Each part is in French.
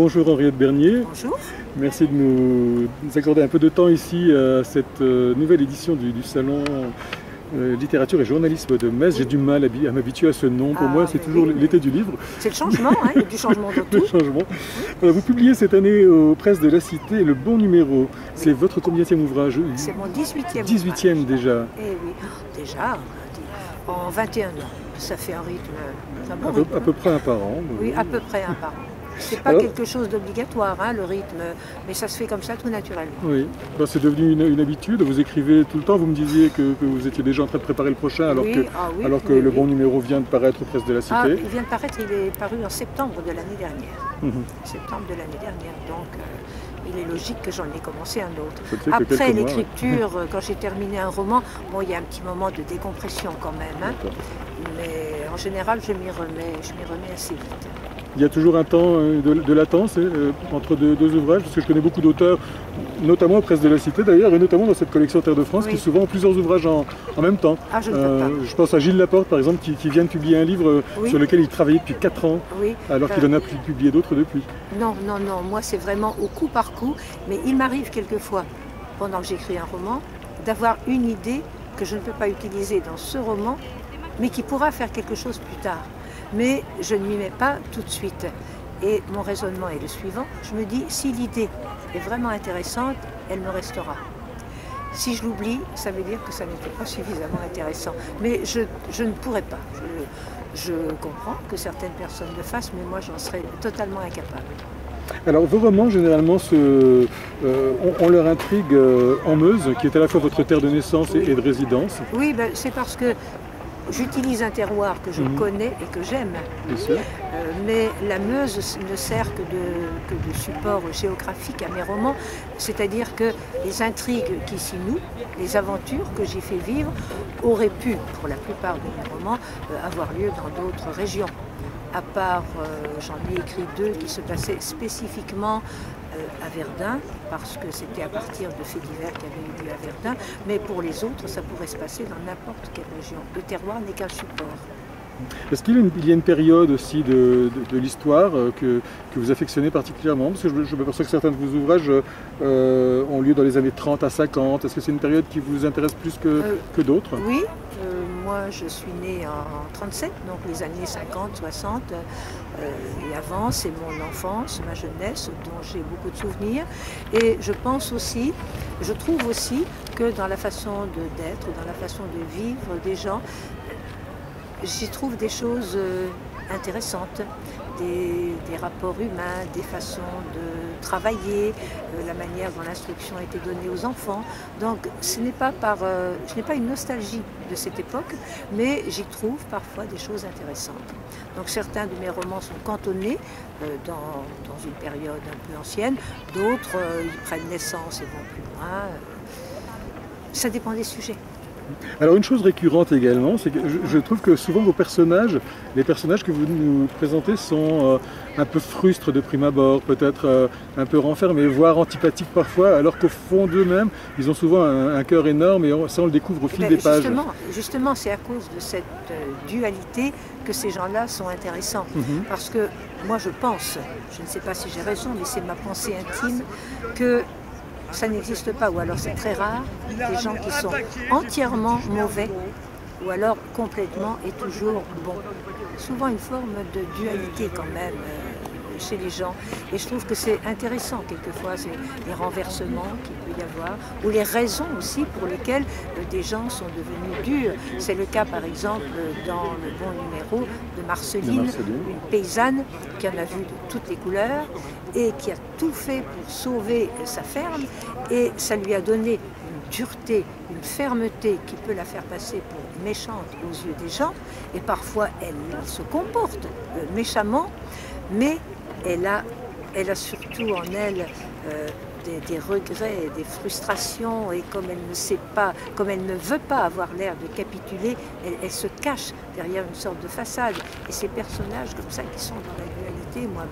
bonjour Henriette Bernier. Bonjour. Merci de nous accorder un peu de temps ici à cette nouvelle édition du salon littérature et journalisme de Metz. J'ai du mal à m'habituer à ce nom. Pour moi, c'est toujours l'été du livre. C'est le changement, hein, il y a du changement de tout. Le changement. Vous publiez cette année aux presses de la Cité Le Bon Numéro. C'est votre combienième ouvrage? C'est mon 18e. 18e déjà. Eh oui, déjà, en 21 ans. Ça fait un rythme, un bon rythme. À peu près un par an. Oui, à peu près un par an. C'est pas quelque chose d'obligatoire, hein, le rythme, mais ça se fait comme ça tout naturellement. Oui, c'est devenu une habitude. Vous écrivez tout le temps. Vous me disiez que vous étiez déjà en train de préparer le prochain, alors que le bon numéro vient de paraître aux presses de la Cité. Il vient de paraître, il est paru en septembre de l'année dernière. Septembre de l'année dernière, donc il est logique que j'en ai commencé un autre. Après l'écriture, quand j'ai terminé un roman, bon, il y a un petit moment de décompression quand même, hein, mais en général, je m'y remets assez vite. Il y a toujours un temps de latence entre deux ouvrages, parce que je connais beaucoup d'auteurs, notamment aux presses de la Cité d'ailleurs, et notamment dans cette collection Terre de France, qui souvent ont plusieurs ouvrages en même temps. Ah, je ne peux pas. Je pense à Gilles Laporte, par exemple, qui vient de publier un livre sur lequel il travaillait depuis 4 ans, alors qu'il en a publié d'autres depuis. Non, moi c'est vraiment au coup par coup, mais il m'arrive quelquefois, pendant que j'écris un roman, d'avoir une idée que je ne peux pas utiliser dans ce roman, mais qui pourra faire quelque chose plus tard. Mais je ne m'y mets pas tout de suite. Et mon raisonnement est le suivant. Je me dis, si l'idée est vraiment intéressante, elle me restera. Si je l'oublie, ça veut dire que ça n'était pas suffisamment intéressant. Mais je ne pourrais pas. Je comprends que certaines personnes le fassent, mais moi j'en serais totalement incapable. Alors vos romans, généralement, ont leur intrigue en Meuse, qui est à la fois votre terre de naissance et de résidence. Oui, c'est parce que j'utilise un terroir que je connais et que j'aime, mais la Meuse ne sert que de support géographique à mes romans, c'est-à-dire que les intrigues qui s'y nouent, les aventures que j'y fais vivre, auraient pu, pour la plupart de mes romans, avoir lieu dans d'autres régions. À part, j'en ai écrit 2 qui se passaient spécifiquement à Verdun, parce que c'était à partir de faits divers qui avaient eu lieu à Verdun, mais pour les autres, ça pourrait se passer dans n'importe quelle région. Le terroir n'est qu'un support. Est-ce qu'il y a une période aussi de l'histoire que vous affectionnez particulièrement? Parce que je m'aperçois que certains de vos ouvrages ont lieu dans les années 30 à 50. Est-ce que c'est une période qui vous intéresse plus que d'autres? Oui, moi je suis née en 37, donc les années 50, 60 et avant, c'est mon enfance, ma jeunesse, dont j'ai beaucoup de souvenirs. Et je pense aussi, je trouve aussi que dans la façon d'être, dans la façon de vivre des gens, j'y trouve des choses intéressantes, des rapports humains, des façons de travailler, la manière dont l'instruction a été donnée aux enfants. Donc ce n'est pas une nostalgie de cette époque, mais j'y trouve parfois des choses intéressantes. Donc certains de mes romans sont cantonnés dans une période un peu ancienne, d'autres ils prennent naissance et vont plus loin. Ça dépend des sujets. Alors une chose récurrente également, c'est que je trouve que souvent vos personnages, les personnages que vous nous présentez sont un peu frustres de prime abord, peut-être un peu renfermés, voire antipathiques parfois, alors qu'au fond d'eux-mêmes, ils ont souvent un cœur énorme et ça on le découvre au fil des pages. Justement, c'est à cause de cette dualité que ces gens-là sont intéressants. Parce que moi je pense, je ne sais pas si j'ai raison, mais c'est ma pensée intime, que ça n'existe pas, ou alors c'est très rare, des gens qui sont entièrement mauvais, ou alors complètement et toujours bons. Souvent une forme de dualité quand même chez les gens. Et je trouve que c'est intéressant quelquefois, c'est les renversements qu'il peut y avoir, ou les raisons aussi pour lesquelles des gens sont devenus durs. C'est le cas par exemple dans le bon numéro de Marceline, une paysanne qui en a vu de toutes les couleurs et qui a tout fait pour sauver sa ferme, et ça lui a donné une dureté, une fermeté qui peut la faire passer pour méchante aux yeux des gens, et parfois elle se comporte méchamment, mais elle a surtout en elle des regrets, des frustrations, et comme elle ne sait pas, comme elle ne veut pas avoir l'air de capituler, elle se cache derrière une sorte de façade. Et ces personnages comme ça qui sont dans la dualité personnalité, moi,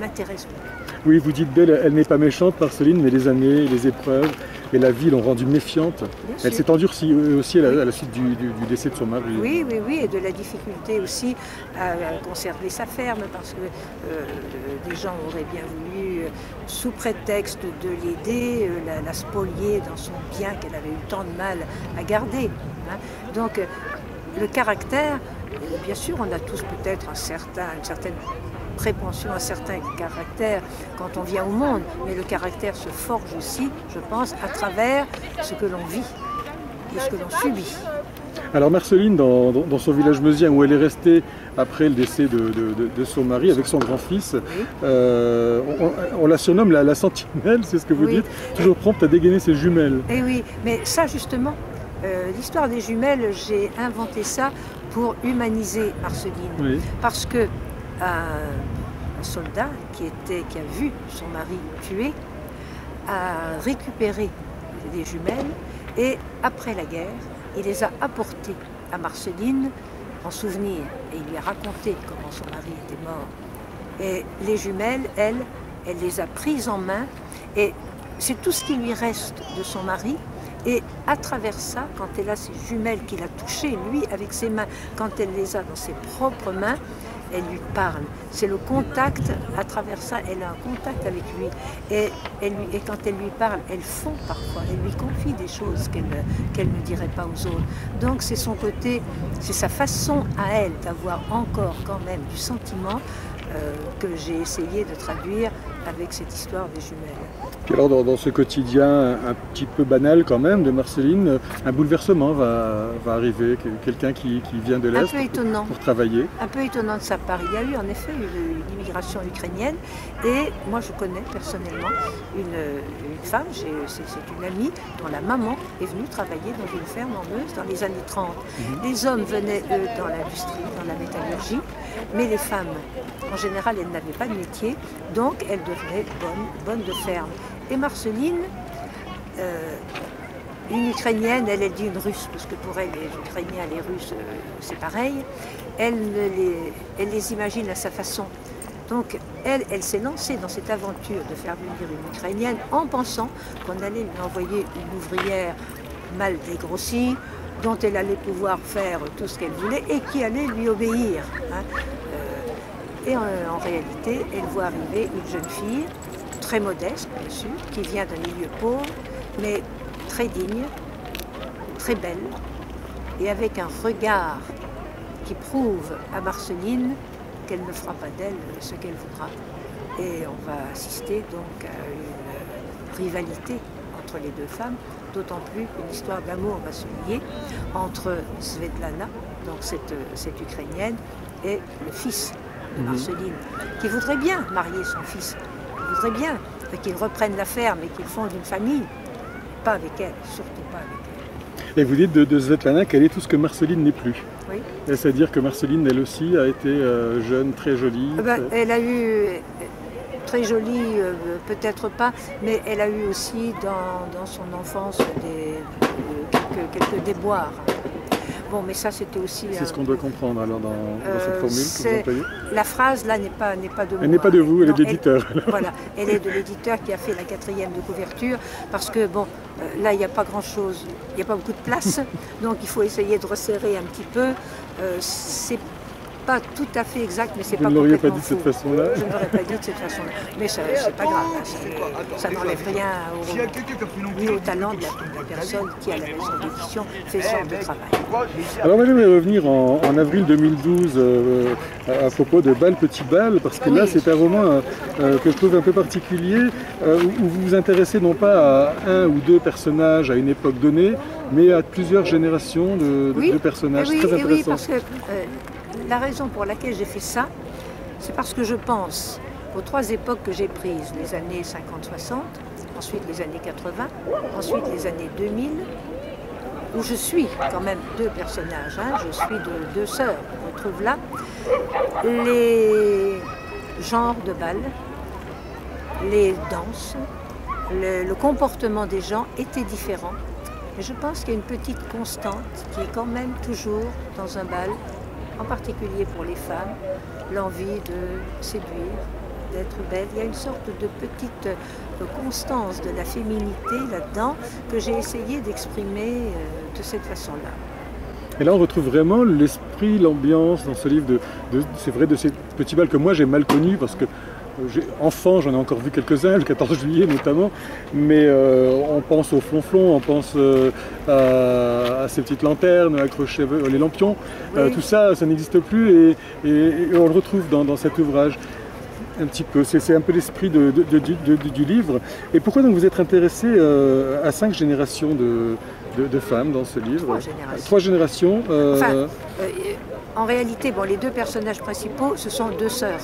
m'intéresse beaucoup. Oui, vous dites d'elle, elle n'est pas méchante, Marceline, mais les années, les épreuves et la vie l'ont rendue méfiante. Elle s'est endurcie aussi à la suite du décès de son mari. Oui, oui, oui, et de la difficulté aussi à conserver sa ferme, parce que des gens auraient bien voulu, sous prétexte de l'aider, la spolier dans son bien qu'elle avait eu tant de mal à garder. Hein. Donc, le caractère, bien sûr, on a tous peut-être une certaine prépension, un certain caractère quand on vient au monde, mais le caractère se forge aussi, je pense, à travers ce que l'on vit et ce que l'on subit. Alors Marceline, dans son village meusien où elle est restée après le décès de son mari avec son grand-fils, Oui. On la surnomme la sentinelle, c'est ce que vous Oui. dites, toujours prompte à dégainer ses jumelles. Et oui, mais ça justement, l'histoire des jumelles, j'ai inventé ça pour humaniser Marceline. Oui. Parce que un soldat qui a vu son mari tué a récupéré des jumelles et après la guerre, il les a apportées à Marceline en souvenir et il lui a raconté comment son mari était mort. Et les jumelles, elle les a prises en main et c'est tout ce qui lui reste de son mari. Et à travers ça, quand elle a ces jumelles qu'il a touchées, lui, avec ses mains, quand elle les a dans ses propres mains, elle lui parle. C'est le contact, à travers ça, elle a un contact avec lui. Et quand elle lui parle, elle fond parfois, elle lui confie des choses qu'elle ne dirait pas aux autres. Donc c'est son côté, c'est sa façon à elle d'avoir encore quand même du sentiment que j'ai essayé de traduire avec cette histoire des jumelles. Et alors dans ce quotidien un petit peu banal quand même de Marceline, un bouleversement va arriver, quelqu'un qui vient de l'Est pour travailler. Un peu étonnant de sa part. Il y a eu en effet une immigration ukrainienne et moi je connais personnellement une femme, c'est une amie dont la maman est venue travailler dans une ferme en Meuse dans les années 30. Les hommes venaient eux dans l'industrie, dans la métallurgie, mais les femmes en général elles n'avaient pas de métier, donc elles devenaient bonnes de ferme. Et Marceline, une Ukrainienne, elle dit une Russe, parce que pour elle, les Ukrainiens et les Russes, c'est pareil, elle les imagine à sa façon. Donc elle s'est lancée dans cette aventure de faire venir une Ukrainienne en pensant qu'on allait lui envoyer une ouvrière mal dégrossie, dont elle allait pouvoir faire tout ce qu'elle voulait et qui allait lui obéir. Hein. Et en réalité, elle voit arriver une jeune fille, très modeste bien sûr, qui vient d'un milieu pauvre, mais très digne, très belle, et avec un regard qui prouve à Marceline qu'elle ne fera pas d'elle ce qu'elle voudra. Et on va assister donc à une rivalité entre les deux femmes, d'autant plus qu'une histoire d'amour va se lier entre Svetlana, donc cette Ukrainienne, et le fils de Marceline, qui voudrait bien marier son fils, qui voudrait bien qu'il reprenne la ferme et qu'il fonde une famille, pas avec elle, surtout pas avec elle. Et vous dites de Svetlana qu'elle est tout ce que Marceline n'est plus. Oui. C'est-à-dire que Marceline, elle aussi, a été jeune, très jolie. Elle a eu, très jolie, peut-être pas, mais elle a eu aussi dans son enfance quelques déboires. Bon, mais ça, c'était aussi... C'est ce qu'on doit comprendre alors dans cette formule que vous employez. La phrase, là, n'est pas de moi. Elle n'est pas de vous, elle est de l'éditeur. Voilà, elle est de l'éditeur qui a fait la 4e de couverture, parce que, bon, là, il n'y a pas grand-chose, il n'y a pas beaucoup de place, donc il faut essayer de resserrer un petit peu. C'est pas tout à fait exact, mais c'est pas complètement faux. Vous ne l'auriez pas dit de cette façon-là? Je ne l'aurais pas dit de cette façon-là, mais c'est pas grave, hein, ça n'enlève rien ni au talent de la personne qui, à la maison d'édition, fait ce genre de travail. Alors moi j'aimerais revenir en avril 2012 à propos de Bal Petit Bal, parce que là c'est un roman que je trouve un peu particulier, où vous vous intéressez non pas à un ou deux personnages à une époque donnée, mais à plusieurs générations de personnages. Oui, très intéressant. Oui, parce que la raison pour laquelle j'ai fait ça, c'est parce que je pense aux 3 époques que j'ai prises, les années 50-60, ensuite les années 80, ensuite les années 2000, où je suis quand même 2 personnages, hein, je suis 2 sœurs, on retrouve là. Les genres de bal, les danses, le comportement des gens étaient différents. Et je pense qu'il y a une petite constante qui est quand même toujours dans un bal en particulier pour les femmes, l'envie de séduire, d'être belle. Il y a une sorte de petite constance de la féminité là-dedans que j'ai essayé d'exprimer de cette façon-là. Et là, on retrouve vraiment l'esprit, l'ambiance dans ce livre, c'est vrai, de ces petits bals que moi j'ai mal connus parce que enfant, j'en ai encore vu quelques-uns, le 14 juillet notamment, mais on pense au flonflon, on pense à ces petites lanternes accrochées, les lampions, oui. Tout ça, ça n'existe plus et on le retrouve dans cet ouvrage. Un petit peu, c'est un peu l'esprit du livre. Et pourquoi donc vous êtes intéressé à 5 générations de femmes dans ce livre? 3 générations. En réalité, bon, les 2 personnages principaux, ce sont 2 sœurs.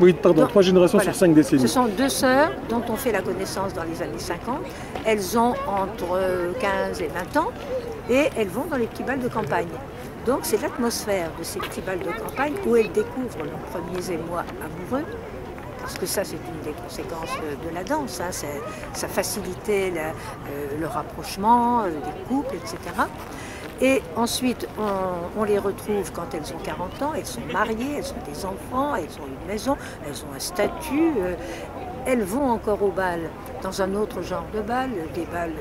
Oui, pardon, 3 générations voilà. Sur 5 décennies. Ce sont 2 sœurs dont on fait la connaissance dans les années 50. Elles ont entre 15 et 20 ans et elles vont dans les petits bals de campagne. Donc c'est l'atmosphère de ces petits bals de campagne où elles découvrent leurs premiers émois amoureux. Parce que ça, c'est une des conséquences de la danse. Hein. Ça facilitait le rapprochement des couples, etc. Et ensuite, on les retrouve quand elles ont 40 ans, elles sont mariées, elles ont des enfants, elles ont une maison, elles ont un statut. Elles vont encore au bal, dans un autre genre de bal, des bals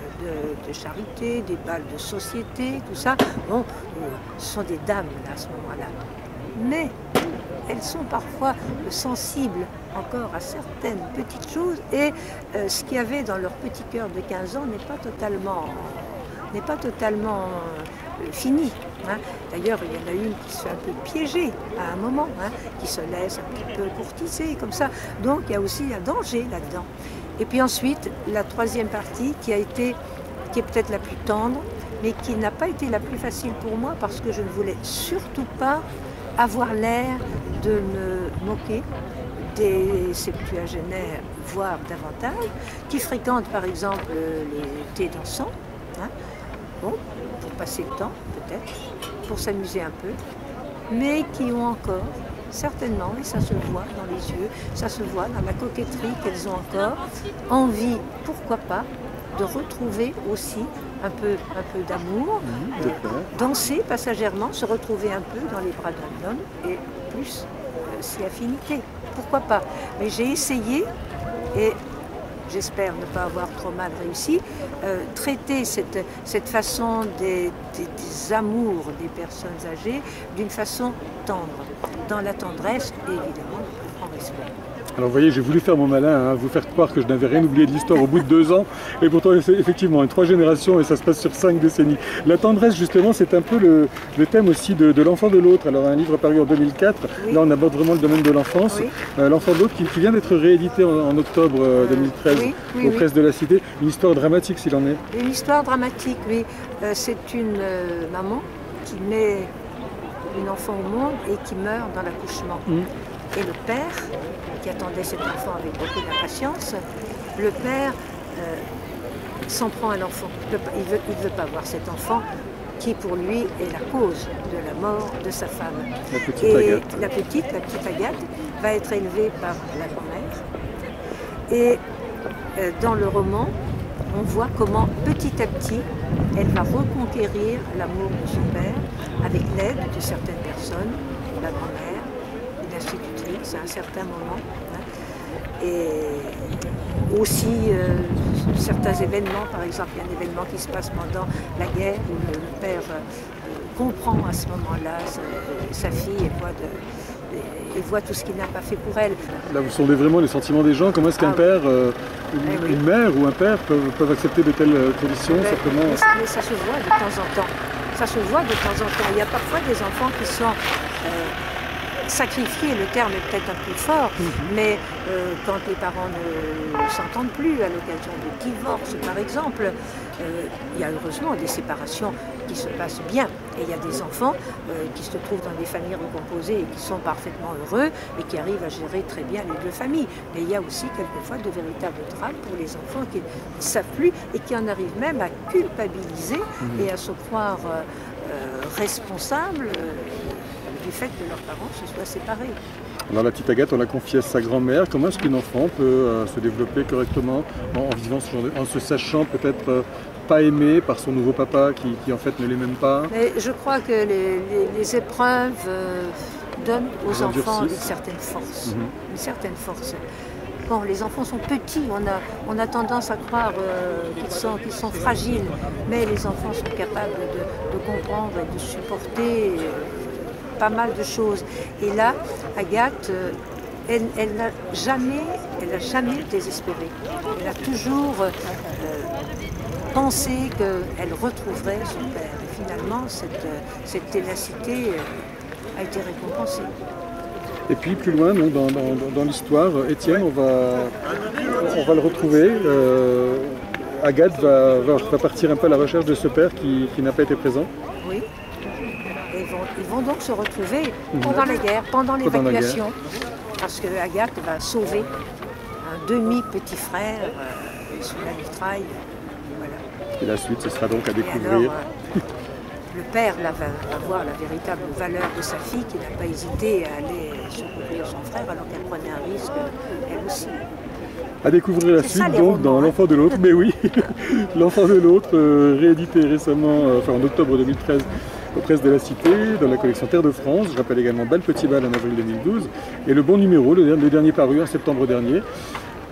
de charité, des bals de société, tout ça. Bon, ce sont des dames là, à ce moment-là. Mais elles sont parfois sensibles encore à certaines petites choses et ce qu'il y avait dans leur petit cœur de 15 ans n'est pas totalement fini. Hein. D'ailleurs, il y en a une qui se fait un peu piéger à un moment, hein, qui se laisse un petit peu courtiser comme ça. Donc il y a aussi un danger là-dedans. Et puis ensuite, la 3e partie qui est peut-être la plus tendre, mais qui n'a pas été la plus facile pour moi parce que je ne voulais surtout pas avoir l'air de me moquer des septuagénaires, voire davantage, qui fréquentent par exemple les thés dansants, hein, bon, pour passer le temps peut-être, pour s'amuser un peu, mais qui ont encore, certainement, et ça se voit dans les yeux, ça se voit dans la coquetterie qu'elles ont encore, envie, pourquoi pas, de retrouver aussi un peu d'amour, danser passagèrement, se retrouver un peu dans les bras d'un homme et plus si affinité. Pourquoi pas? Mais j'ai essayé, et j'espère ne pas avoir trop mal réussi, traiter cette façon des amours des personnes âgées d'une façon tendre, dans la tendresse et évidemment le plus grand respect. Alors vous voyez, j'ai voulu faire mon malin, hein, vous faire croire que je n'avais rien oublié de l'histoire au bout de 2 ans, et pourtant c'est effectivement 3 générations et ça se passe sur 5 décennies. La tendresse justement, c'est un peu le thème aussi de l'enfant de l'autre. Alors un livre paru en 2004, oui. Là on aborde vraiment le domaine de l'enfance. Oui. L'enfant de l'autre qui vient d'être réédité en octobre 2013 aux presses de la Cité. Une histoire dramatique s'il en est. Une histoire dramatique, oui. C'est une maman qui met une enfant au monde et qui meurt dans l'accouchement. Et le père, qui attendait cet enfant avec beaucoup d'impatience, le père s'en prend à l'enfant. Il ne veut pas voir cet enfant qui, pour lui, est la cause de la mort de sa femme. La petite Agathe. La petite Agathe va être élevée par la grand-mère. Et dans le roman, on voit comment, petit à petit, elle va reconquérir l'amour de son père avec l'aide de certaines personnes, la grand-mère, institutrice à un certain moment, hein. Et aussi certains événements, par exemple il y a un événement qui se passe pendant la guerre où le père comprend à ce moment-là sa fille et voit tout ce qu'il n'a pas fait pour elle. Là vous sondez vraiment les sentiments des gens, comment est-ce qu'un père, une mère ou un père peuvent accepter de telles conditions simplement... Mais ça se voit de temps en temps, ça se voit de temps en temps. Il y a parfois des enfants qui sont... sacrifier, le terme est peut-être un peu fort, mais quand les parents ne s'entendent plus à l'occasion de divorce par exemple, il y a heureusement des séparations qui se passent bien et il y a des enfants qui se trouvent dans des familles recomposées et qui sont parfaitement heureux et qui arrivent à gérer très bien les 2 familles. Mais il y a aussi quelquefois de véritables drames pour les enfants qui ne savent plus et qui en arrivent même à culpabiliser et à se croire responsables du fait que leurs parents se soient séparés. Alors la petite Agathe, on l'a confiée à sa grand-mère. Comment est-ce qu'une enfant peut se développer correctement en vivant ce genre en se sachant peut-être pas aimée par son nouveau papa qui en fait ne l'aime même pas? Mais je crois que les épreuves donnent aux enfants une certaine force. Une certaine force. Bon, les enfants sont petits, on a tendance à croire qu'ils sont fragiles, mais les enfants sont capables de comprendre et de supporter pas mal de choses. Et là, Agathe, elle n'a jamais désespéré. Elle a toujours pensé qu'elle retrouverait son père. Et finalement, cette ténacité a été récompensée. Et puis plus loin, donc, dans l'histoire, Étienne, on va le retrouver. Agathe va partir un peu à la recherche de ce père qui n'a pas été présent. Oui. Ils vont donc se retrouver pendant la guerre, pendant l'évacuation, parce que Agathe va sauver un demi-petit frère sous la mitraille. Voilà. Et la suite, ce sera donc à découvrir. Alors, le père va voir la véritable valeur de sa fille, qui n'a pas hésité à aller secourir son frère alors qu'elle prenait un risque, elle aussi. À découvrir la suite ça, donc romans, dans L'Enfant de l'autre, mais oui, L'Enfant de l'autre, réédité récemment, en octobre 2013 aux Presses de la Cité, dans la collection Terre de France. Je rappelle également Bal Petit Bal en avril 2012 et le bon numéro, le dernier paru en septembre dernier.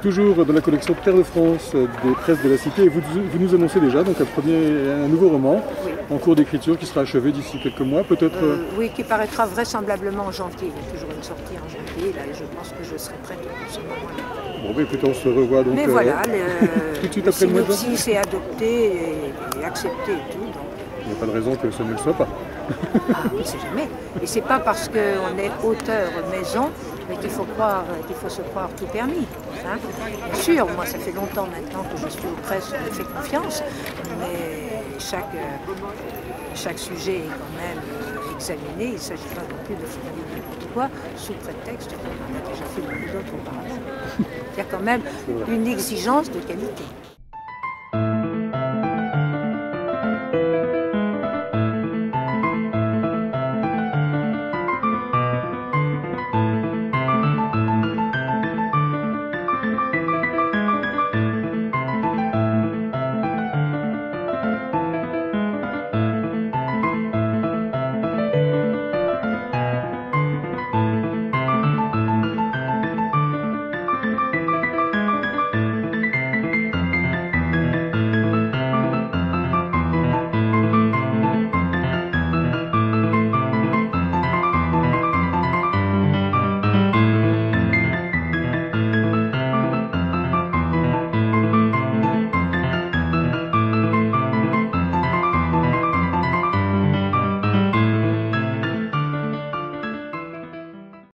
Toujours dans la collection Terre de France des Presses de la Cité, et vous nous annoncez déjà donc un nouveau roman en cours d'écriture qui sera achevé d'ici quelques mois, peut-être. Oui, qui paraîtra vraisemblablement en janvier. Il y a toujours une sortie en janvier, là, et je pense que je serai prête pour ce moment-là. Bon, mais écoutez, on se revoit donc. Mais voilà, tout de suite le après le mois de juin. synopsis est adopté et accepté et tout. Donc. Il n'y a pas de raison que ce ne le soit pas. Ah, on ne sait jamais. Et c'est pas parce qu'on est auteur maison mais qu'il faut se croire tout permis. Hein. Bien sûr, moi ça fait longtemps maintenant que je suis aux presses, je me fais confiance, mais chaque sujet est quand même examiné. Il ne s'agit pas non plus de faire n'importe quoi sous prétexte qu'on en a déjà fait beaucoup d'autres auparavant. Il y a quand même une exigence de qualité.